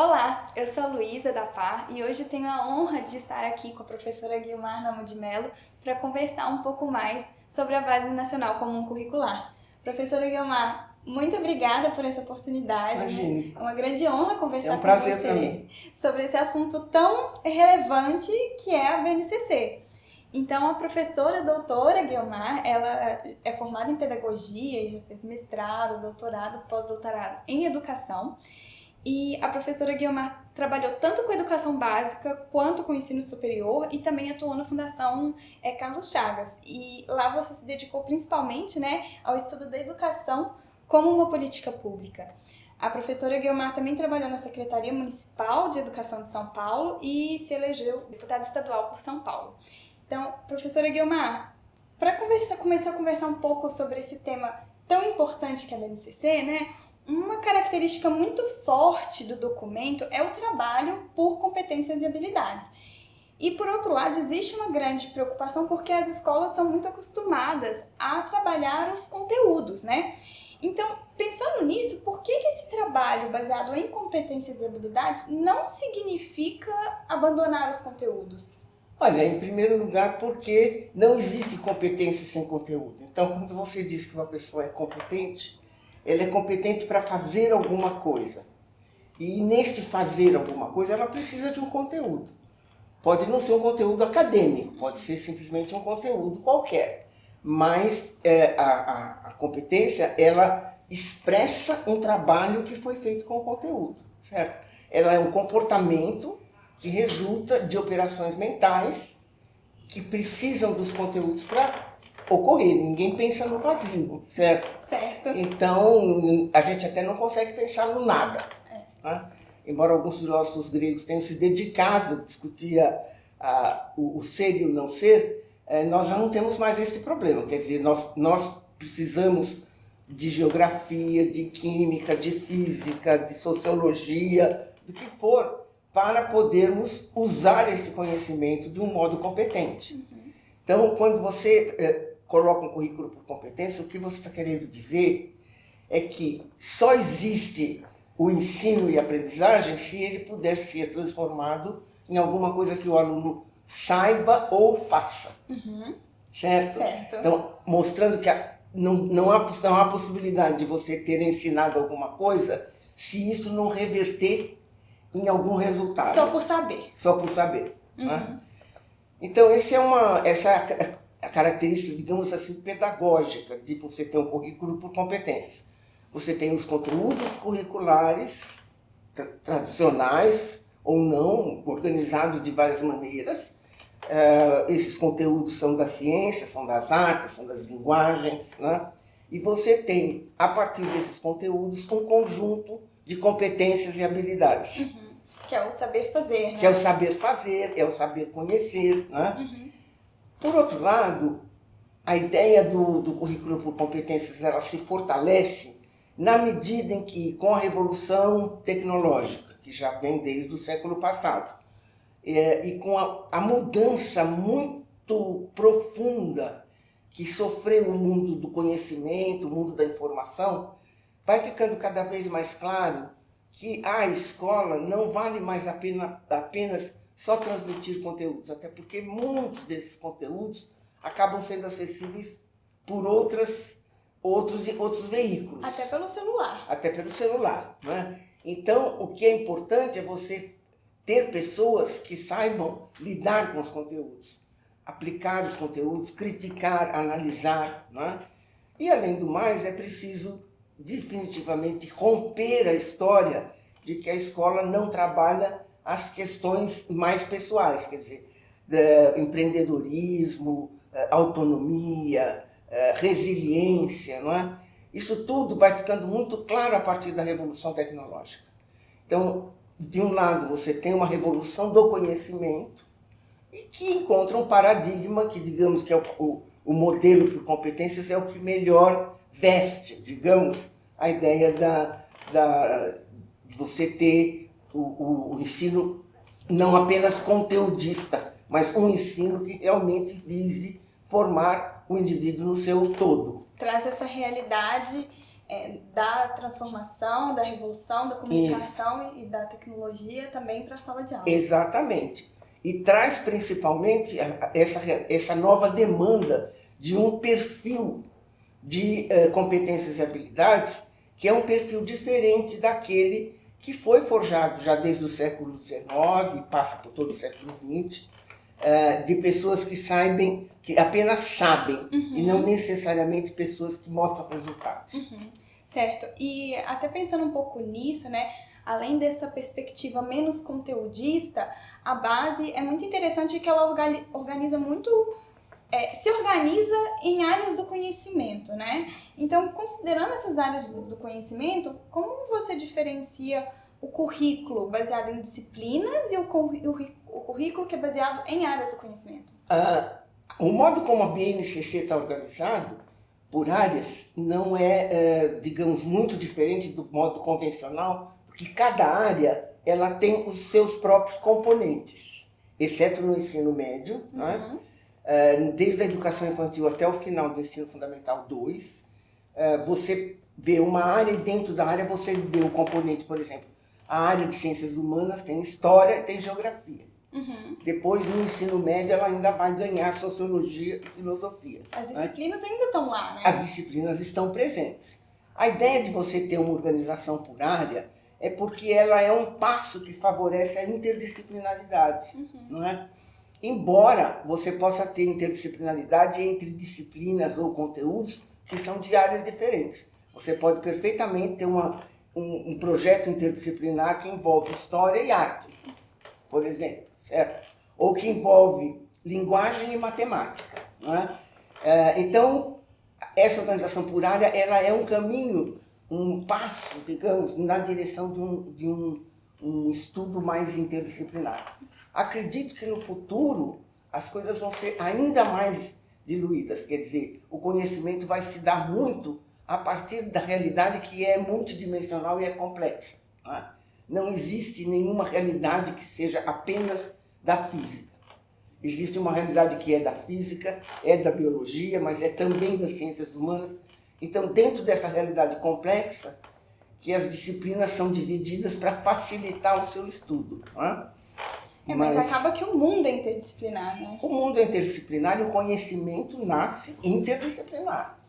Olá, eu sou a Luísa da PAR e hoje tenho a honra de estar aqui com a professora Guilmar Namo de Mello para conversar um pouco mais sobre a Base Nacional Comum Curricular. Professora Guilmar, muito obrigada por essa oportunidade. Imagine. É uma grande honra conversar com prazer você sobre esse assunto tão relevante que é a BNCC. Então, a professora doutora Guilmar, ela é formada em pedagogia e já fez mestrado, doutorado, pós-doutorado em educação. E a professora Guilmar trabalhou tanto com educação básica quanto com ensino superior e também atuou na Fundação Carlos Chagas. E lá você se dedicou principalmente, ao estudo da educação como uma política pública. A professora Guilmar também trabalhou na Secretaria Municipal de Educação de São Paulo e se elegeu deputada estadual por São Paulo. Então, professora Guilmar, para começar a conversar um pouco sobre esse tema tão importante que é a BNCC, uma característica muito forte do documento é o trabalho por competências e habilidades. E, por outro lado, existe uma grande preocupação porque as escolas são muito acostumadas a trabalhar os conteúdos, Então, pensando nisso, por que esse trabalho baseado em competências e habilidades não significa abandonar os conteúdos? Olha, em primeiro lugar, porque não existe competência sem conteúdo. Então, quando você diz que uma pessoa é competente, ela é competente para fazer alguma coisa. E neste fazer alguma coisa, ela precisa de um conteúdo. Pode não ser um conteúdo acadêmico, pode ser simplesmente um conteúdo qualquer. Mas a competência, ela expressa um trabalho que foi feito com o conteúdo, certo? Ela é um comportamento que resulta de operações mentais que precisam dos conteúdos para ocorrer. Ninguém pensa no vazio, certo? Certo. Então, a gente até não consegue pensar no nada. Né? Embora alguns filósofos gregos tenham se dedicado a discutir o ser e o não ser, nós já não temos mais esse problema. Quer dizer, nós precisamos de geografia, de química, de física, de sociologia, do que for, para podermos usar esse conhecimento de um modo competente. Uhum. Então, quando você coloca um currículo por competência, o que você está querendo dizer é que só existe o ensino e a aprendizagem se ele puder ser transformado em alguma coisa que o aluno saiba ou faça. Uhum. Certo? Então, mostrando que não há possibilidade de você ter ensinado alguma coisa se isso não reverter em algum resultado. Só por saber. Só por saber. Uhum. Né? Então, essa é a característica, digamos assim, pedagógica de você ter um currículo por competências. Você tem os conteúdos curriculares tradicionais ou não, organizados de várias maneiras. Esses conteúdos são da ciência, são das artes, são das linguagens, né? E você tem, a partir desses conteúdos, um conjunto de competências e habilidades. Uhum. Que é o saber fazer, Que é o saber fazer, é o saber conhecer, né? Uhum. Por outro lado, a ideia do currículo por competências, ela se fortalece na medida em que, com a revolução tecnológica, que já vem desde o século passado, e com a mudança muito profunda que sofreu o mundo do conhecimento, o mundo da informação, vai ficando cada vez mais claro que a escola não vale mais a pena apenas só transmitir conteúdos, até porque muitos desses conteúdos acabam sendo acessíveis por outros veículos. Até pelo celular. Até pelo celular. Né? Então, o que é importante é você ter pessoas que saibam lidar com os conteúdos, aplicar os conteúdos, criticar, analisar. Né? E, além do mais, é preciso definitivamente romper a história de que a escola não trabalha as questões mais pessoais, quer dizer, empreendedorismo, autonomia, resiliência, não é? Isso tudo vai ficando muito claro a partir da revolução tecnológica. Então, de um lado, você tem uma revolução do conhecimento e que encontra um paradigma que, digamos, que é o modelo por competências é o que melhor veste, digamos, a ideia de você ter o ensino não apenas conteudista, mas um ensino que realmente vise formar o indivíduo no seu todo. Traz essa realidade da transformação, da revolução, da comunicação e da tecnologia também para a sala de aula. Exatamente. E traz principalmente essa nova demanda de um perfil de competências e habilidades que é um perfil diferente daquele que foi forjado já desde o século XIX, passa por todo o século XX, de pessoas que apenas sabem, e não necessariamente pessoas que mostram resultados. Certo. E até pensando um pouco nisso, né? Além dessa perspectiva menos conteudista, a base é muito interessante que ela organiza muito, se organiza em áreas do conhecimento, né? Então, considerando essas áreas do conhecimento, como você diferencia o currículo baseado em disciplinas e o currículo que é baseado em áreas do conhecimento? O modo como a BNCC está organizado por áreas não é, digamos, muito diferente do modo convencional, porque cada área ela tem os seus próprios componentes, exceto no ensino médio, né? Desde a educação infantil até o final do ensino fundamental 2, você vê uma área e dentro da área você vê o componente, por exemplo, a área de ciências humanas tem história e tem geografia. Depois, no ensino médio, ela ainda vai ganhar sociologia e filosofia. As disciplinas ainda estão lá, né? As disciplinas estão presentes. A ideia de você ter uma organização por área é porque ela é um passo que favorece a interdisciplinaridade, não é? Embora você possa ter interdisciplinaridade entre disciplinas ou conteúdos que são de áreas diferentes. Você pode perfeitamente ter um projeto interdisciplinar que envolve história e arte, por exemplo, certo? Ou que envolve linguagem e matemática, não é? Então, essa organização por área, ela é um caminho, um passo, digamos, na direção de um estudo mais interdisciplinar. Acredito que no futuro as coisas vão ser ainda mais diluídas, quer dizer, o conhecimento vai se dar muito a partir da realidade que é multidimensional e é complexa, não é? Não existe nenhuma realidade que seja apenas da física. Existe uma realidade que é da física, é da biologia, mas é também das ciências humanas. Então, dentro dessa realidade complexa, que as disciplinas são divididas para facilitar o seu estudo. Não é? Mas acaba que o mundo é interdisciplinar, né? O mundo é interdisciplinar e o conhecimento nasce interdisciplinar.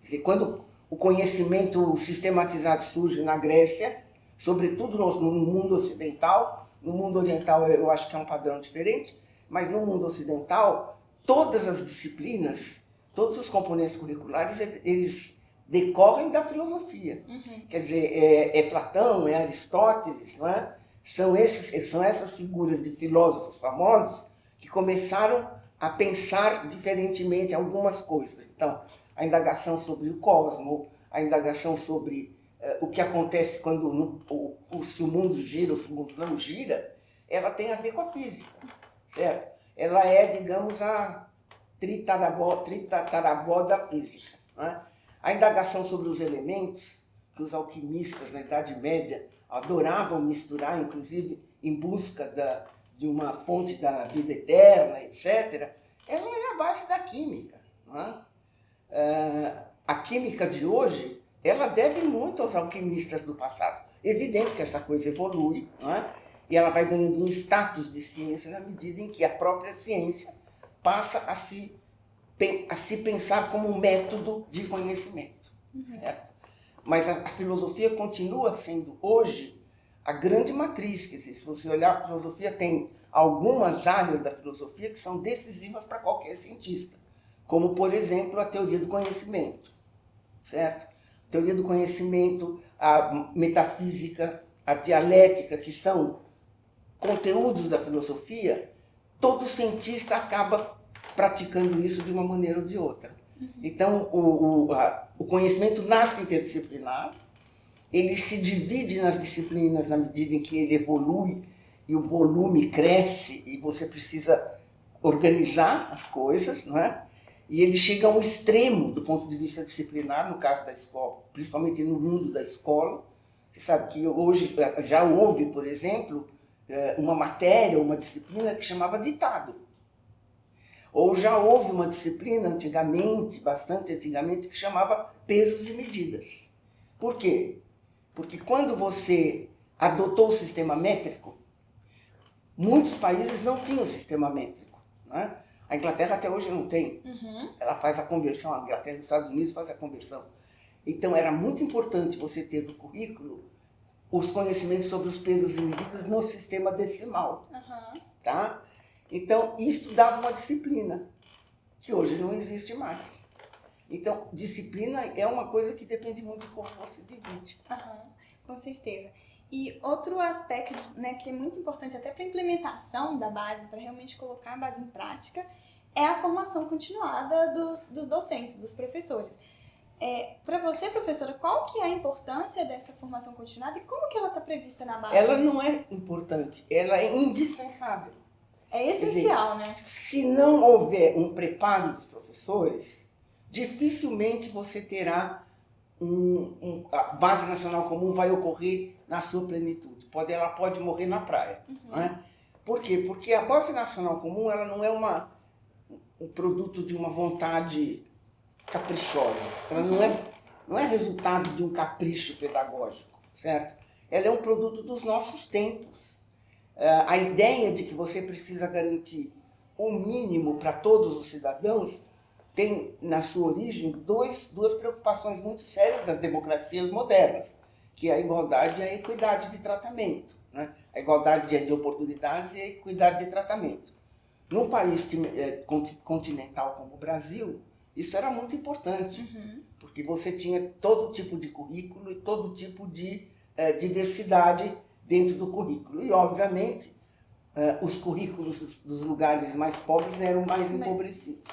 Quer dizer, quando o conhecimento sistematizado surge na Grécia, sobretudo no mundo ocidental, no mundo oriental eu acho que é um padrão diferente, mas no mundo ocidental, todas as disciplinas, todos os componentes curriculares, eles decorrem da filosofia. Quer dizer, é Platão, é Aristóteles, não é? São essas figuras de filósofos famosos que começaram a pensar diferentemente algumas coisas. Então, a indagação sobre o cosmos, a indagação sobre o que acontece quando se o mundo gira ou se o mundo não gira, ela tem a ver com a física, certo? Ela é, digamos, a tritataravó da física. Né? A indagação sobre os elementos, que os alquimistas na Idade Média adoravam misturar, inclusive em busca de uma fonte da vida eterna, etc., ela é a base da química. Né? A química de hoje, ela deve muito aos alquimistas do passado. Evidente que essa coisa evolui, não é? E ela vai ganhando um status de ciência na medida em que a própria ciência passa a se pensar como um método de conhecimento, certo? Mas a filosofia continua sendo hoje a grande matriz. Quer dizer, se você olhar a filosofia, tem algumas áreas da filosofia que são decisivas para qualquer cientista, como, por exemplo, a teoria do conhecimento, certo? A teoria do conhecimento, a metafísica, a dialética, que são conteúdos da filosofia, todo cientista acaba praticando isso de uma maneira ou de outra. Então, o conhecimento nasce interdisciplinar, ele se divide nas disciplinas na medida em que ele evolui e o volume cresce e você precisa organizar as coisas, não é? E ele chega a um extremo do ponto de vista disciplinar, no caso da escola, principalmente no mundo da escola. Você sabe que hoje já houve, por exemplo, uma matéria, uma disciplina que chamava ditado. Ou já houve uma disciplina antigamente, bastante antigamente, que chamava pesos e medidas. Por quê? Porque quando você adotou o sistema métrico, muitos países não tinham o sistema métrico, né? A Inglaterra até hoje não tem. Ela faz a conversão, a Inglaterra e os Estados Unidos fazem a conversão. Então era muito importante você ter no currículo os conhecimentos sobre os pesos e medidas no sistema decimal, tá? Então isso dava uma disciplina que hoje não existe mais. Então disciplina é uma coisa que depende muito de como você divide. Com certeza. E outro aspecto, né, que é muito importante até para a implementação da base, para realmente colocar a base em prática, é a formação continuada dos docentes, dos professores. Para você, professora, qual que é a importância dessa formação continuada e como que ela está prevista na base? Ela não é importante, ela é indispensável. É essencial, né? Se não houver um preparo dos professores, dificilmente você terá a base nacional comum vai ocorrer na sua plenitude. Ela pode morrer na praia. Né? Por quê? Porque a base nacional comum ela não é um produto de uma vontade caprichosa. Ela não é resultado de um capricho pedagógico, certo? Ela é um produto dos nossos tempos. A ideia de que você precisa garantir o mínimo para todos os cidadãos tem na sua origem duas preocupações muito sérias das democracias modernas, que é a igualdade e a equidade de tratamento, né? A igualdade de oportunidades e a equidade de tratamento. Num país continental como o Brasil, isso era muito importante, porque você tinha todo tipo de currículo e todo tipo de diversidade dentro do currículo. E, obviamente, os currículos dos lugares mais pobres eram mais empobrecidos.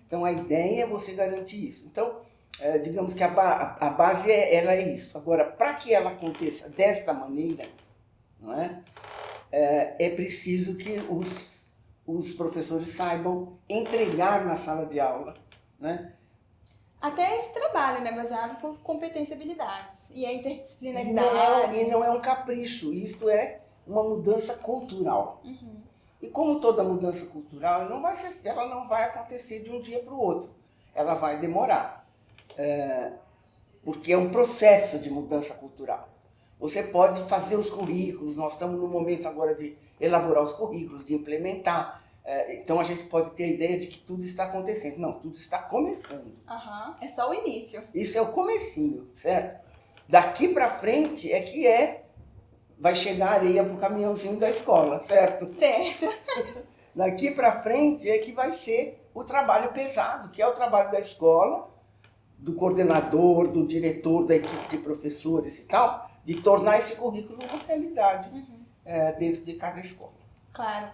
Então, a ideia é você garantir isso. Então, digamos que a base ela é isso. Agora, para que ela aconteça desta maneira, não é? É preciso que os professores saibam entregar na sala de aula, né? Até esse trabalho, né, baseado por competência e habilidades. E a interdisciplinaridade. E não é um capricho, isto é uma mudança cultural. E como toda mudança cultural, ela não vai acontecer de um dia para o outro. Ela vai demorar. Porque é um processo de mudança cultural. Você pode fazer os currículos, nós estamos no momento agora de elaborar os currículos, de implementar. Então a gente pode ter a ideia de que tudo está acontecendo. Não, tudo está começando. É só o início. Isso é o comecinho, certo? Daqui para frente é que vai chegar areia pro caminhãozinho da escola, certo? Certo. Daqui para frente é que vai ser o trabalho pesado, que é o trabalho da escola, do coordenador, do diretor, da equipe de professores e tal, de tornar esse currículo uma realidade dentro de cada escola. Claro.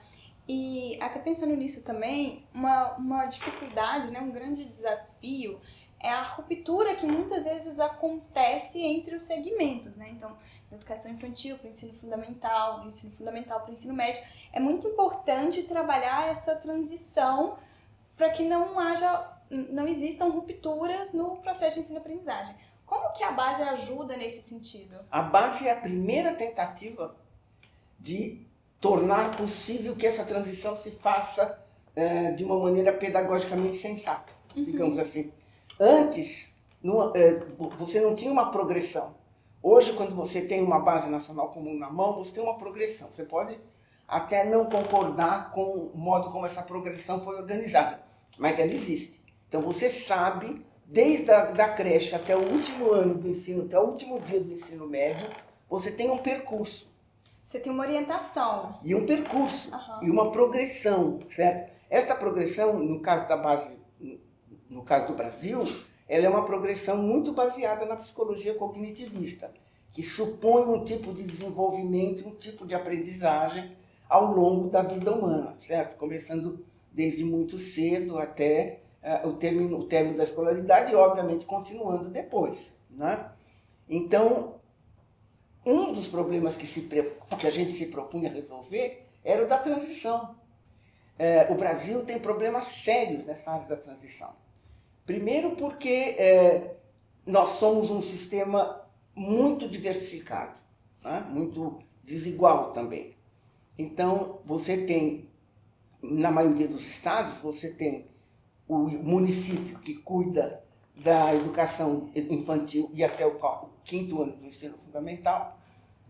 E até pensando nisso também, uma dificuldade, né, um grande desafio é a ruptura que muitas vezes acontece entre os segmentos, né? Então, da educação infantil para o ensino fundamental, do ensino fundamental para o ensino médio, é muito importante trabalhar essa transição para que não existam rupturas no processo de ensino-aprendizagem. Como que a base ajuda nesse sentido? A base é a primeira tentativa de tornar possível que essa transição se faça de uma maneira pedagogicamente sensata, digamos assim. Antes, você não tinha uma progressão. Hoje, quando você tem uma base nacional comum na mão, você tem uma progressão. Você pode até não concordar com o modo como essa progressão foi organizada, mas ela existe. Então, você sabe, desde da creche até o último ano do ensino, até o último dia do ensino médio, você tem um percurso. Você tem uma orientação. E um percurso, e uma progressão, certo? Esta progressão, no caso da base, no caso do Brasil, ela é uma progressão muito baseada na psicologia cognitivista, que supõe um tipo de desenvolvimento, um tipo de aprendizagem ao longo da vida humana, certo? Começando desde muito cedo até o término da escolaridade e, obviamente, continuando depois, né? Então, um dos problemas que a gente se propunha resolver era o da transição. O Brasil tem problemas sérios nessa área da transição. Primeiro porque nós somos um sistema muito diversificado, né? Muito desigual também. Então, você tem, na maioria dos estados, você tem o município que cuida da educação infantil e até o quinto ano do ensino fundamental,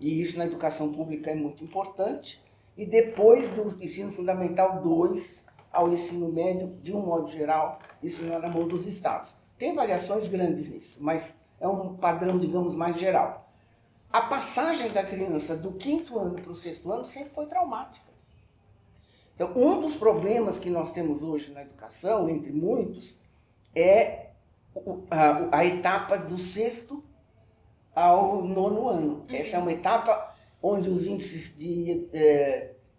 e isso na educação pública é muito importante, e depois do ensino fundamental 2 ao ensino médio, de um modo geral, isso não é na mão dos estados. Tem variações grandes nisso, mas é um padrão, digamos, mais geral. A passagem da criança do quinto ano para o sexto ano sempre foi traumática. Então, um dos problemas que nós temos hoje na educação, entre muitos, é a etapa do sexto ao nono ano. Essa é uma etapa onde os índices de...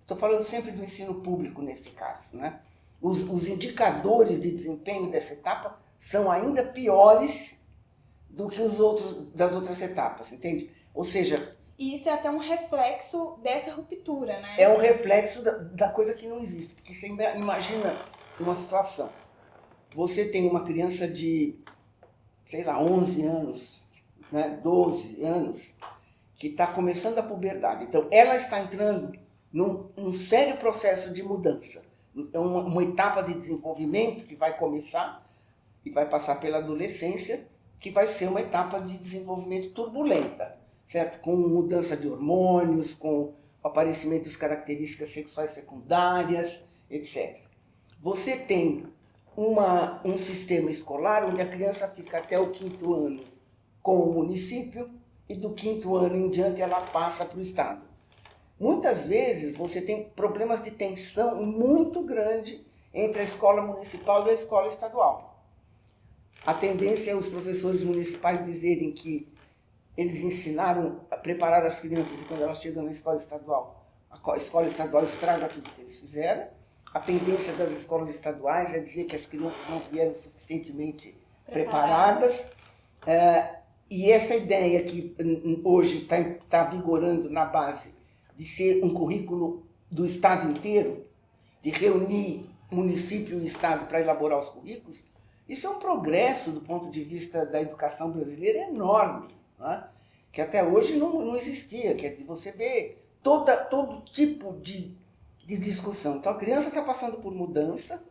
Estou falando sempre do ensino público nesse caso, né? Os indicadores de desempenho dessa etapa são ainda piores do que das outras etapas, entende? Ou seja... E isso é até um reflexo dessa ruptura, né? É um reflexo da coisa que não existe. Porque você imagina uma situação. Você tem uma criança de, sei lá, 11 anos, né, 12 anos, que está começando a puberdade. Então, ela está entrando num sério processo de mudança. É uma etapa de desenvolvimento que vai começar e vai passar pela adolescência, que vai ser uma etapa de desenvolvimento turbulenta, certo? Com mudança de hormônios, com o aparecimento de características sexuais secundárias, etc. Você tem um sistema escolar onde a criança fica até o quinto ano com o município e do quinto ano em diante ela passa para o estado. Muitas vezes você tem problemas de tensão muito grande entre a escola municipal e a escola estadual. A tendência é os professores municipais dizerem que eles ensinaram a preparar as crianças e quando elas chegam na escola estadual estraga tudo que eles fizeram. A tendência das escolas estaduais é dizer que as crianças não vieram suficientemente preparadas. E essa ideia que hoje está vigorando na base de ser um currículo do Estado inteiro, de reunir município e Estado para elaborar os currículos, isso é um progresso do ponto de vista da educação brasileira enorme, né? Que até hoje não existia. Quer dizer, você vê todo tipo de discussão. Então, a criança está passando por mudança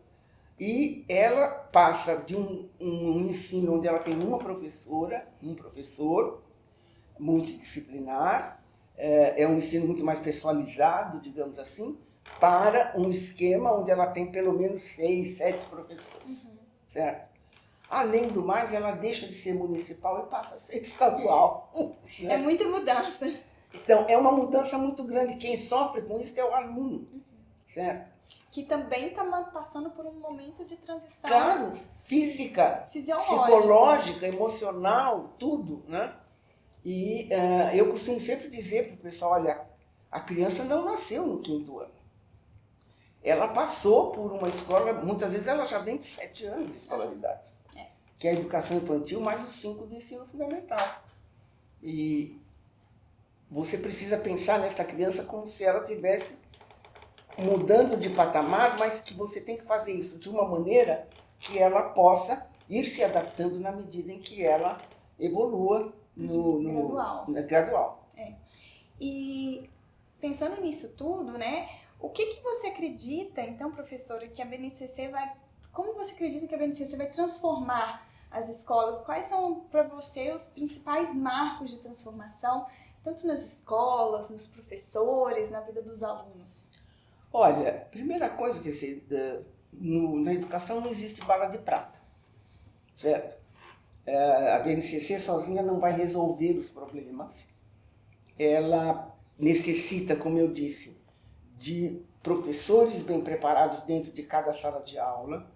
e ela passa de um ensino onde ela tem uma professora, um professor, multidisciplinar, é um ensino muito mais pessoalizado, digamos assim, para um esquema onde ela tem pelo menos 6, 7 professores, certo? Além do mais, ela deixa de ser municipal e passa a ser estadual. Né? É muita mudança. Então, é uma mudança muito grande. Quem sofre com isso é o aluno, certo? Que também está passando por um momento de transição. Claro, física, fisiológica, psicológica, emocional, tudo, né? E eu costumo sempre dizer para o pessoal, olha, a criança não nasceu no quinto ano. Ela passou por uma escola, muitas vezes ela já vem de 7 anos de escolaridade. Que é a educação infantil mais os 5 do ensino fundamental. E você precisa pensar nessa criança como se ela estivesse mudando de patamar, mas que você tem que fazer isso de uma maneira que ela possa ir se adaptando na medida em que ela evolua gradual. E pensando nisso tudo, né? O que você acredita, então, professora, que a BNCC como você acredita que a BNCC vai transformar as escolas? Quais são, para você, os principais marcos de transformação, tanto nas escolas, nos professores, na vida dos alunos? Olha, primeira coisa que na educação não existe bala de prata, certo? A BNCC sozinha não vai resolver os problemas. Ela necessita, como eu disse, de professores bem preparados dentro de cada sala de aula,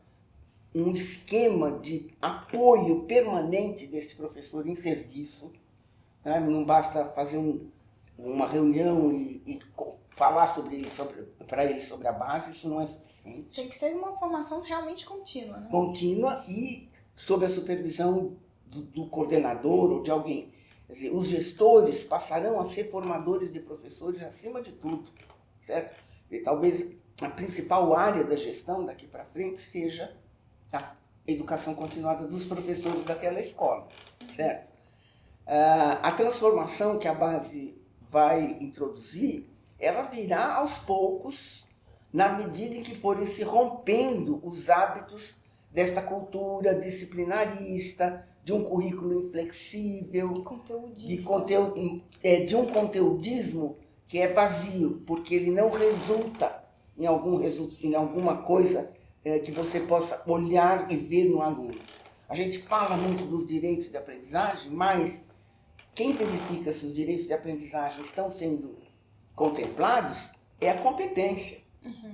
um esquema de apoio permanente desse professor em serviço, né? Não basta fazer uma reunião e falar para ele sobre a base, isso não é suficiente. Tem que ser uma formação realmente contínua, né? Contínua e sob a supervisão do coordenador ou de alguém. Quer dizer, os gestores passarão a ser formadores de professores acima de tudo, certo? E talvez a principal área da gestão daqui para frente seja a educação continuada dos professores daquela escola, certo? A transformação que a base vai introduzir, ela virá aos poucos, na medida em que forem se rompendo os hábitos desta cultura disciplinarista, de um currículo inflexível, de um conteudismo que é vazio, porque ele não resulta em alguma coisa que você possa olhar e ver no aluno. A gente fala muito dos direitos de aprendizagem, mas quem verifica se os direitos de aprendizagem estão sendo contemplados é a competência,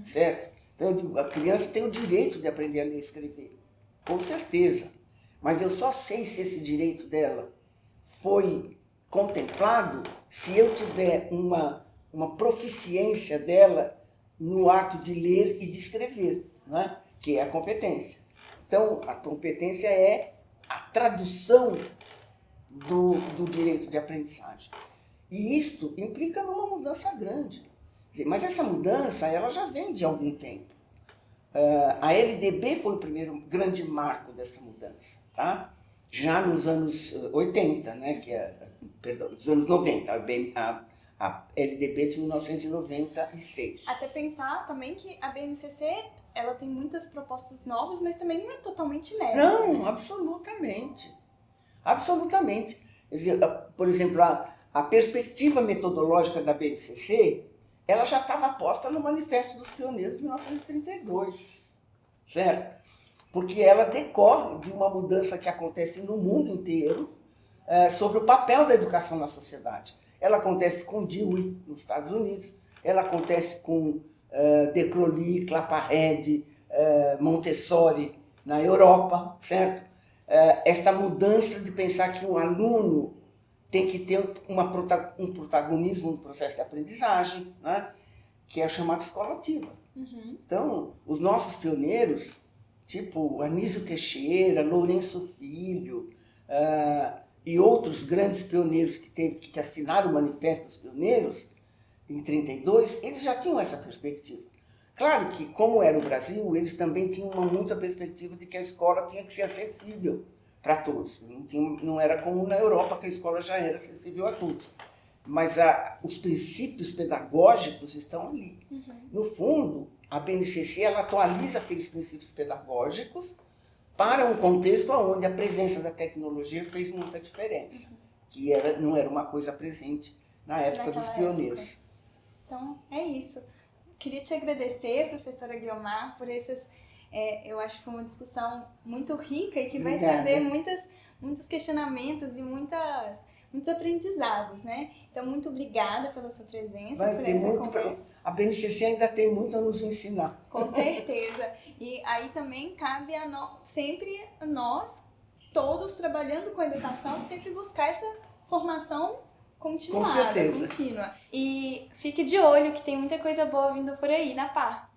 certo? Então eu digo, a criança tem o direito de aprender a ler e escrever, com certeza. Mas eu só sei se esse direito dela foi contemplado se eu tiver uma proficiência dela no ato de ler e de escrever, né? Que é a competência. Então, a competência é a tradução do direito de aprendizagem. E isto implica numa mudança grande. Mas essa mudança, ela já vem de algum tempo. A LDB foi o primeiro grande marco dessa mudança, tá? Já nos anos 80, né? Nos anos 90, a LDB de 1996. Até pensar também que a BNCC, ela tem muitas propostas novas, mas também não é totalmente nova. Não, absolutamente. Absolutamente. Quer dizer, por exemplo, a perspectiva metodológica da BNCC, ela já estava posta no Manifesto dos Pioneiros de 1932, certo? Porque ela decorre de uma mudança que acontece no mundo inteiro sobre o papel da educação na sociedade. Ela acontece com Dewey, nos Estados Unidos, ela acontece com De Crowley, Claparède, Montessori, na Europa, certo? Esta mudança de pensar que o aluno tem que ter um protagonismo no processo de aprendizagem, né? Que é chamada escola ativa. Então, os nossos pioneiros, tipo Anísio Teixeira, Lourenço Filho, e outros grandes pioneiros que assinaram o Manifesto dos Pioneiros, em 1932, eles já tinham essa perspectiva. Claro que, como era o Brasil, eles também tinham muita perspectiva de que a escola tinha que ser acessível para todos. Não era como na Europa, que a escola já era acessível a todos. Mas os princípios pedagógicos estão ali. No fundo, a BNCC ela atualiza aqueles princípios pedagógicos para um contexto onde a presença da tecnologia fez muita diferença, que não era uma coisa presente na época dos pioneiros. Então, é isso. Queria te agradecer, professora Guiomar, por essas... eu acho que foi uma discussão muito rica e que vai trazer muitos questionamentos e muitos aprendizados, né? Então, muito obrigada pela sua presença, por essa conversa. A BNCC ainda tem muito a nos ensinar. Com certeza. E aí também cabe sempre a nós, todos trabalhando com a educação, sempre buscar essa formação continuada, com certeza. contínua. E fique de olho que tem muita coisa boa vindo por aí na PAR.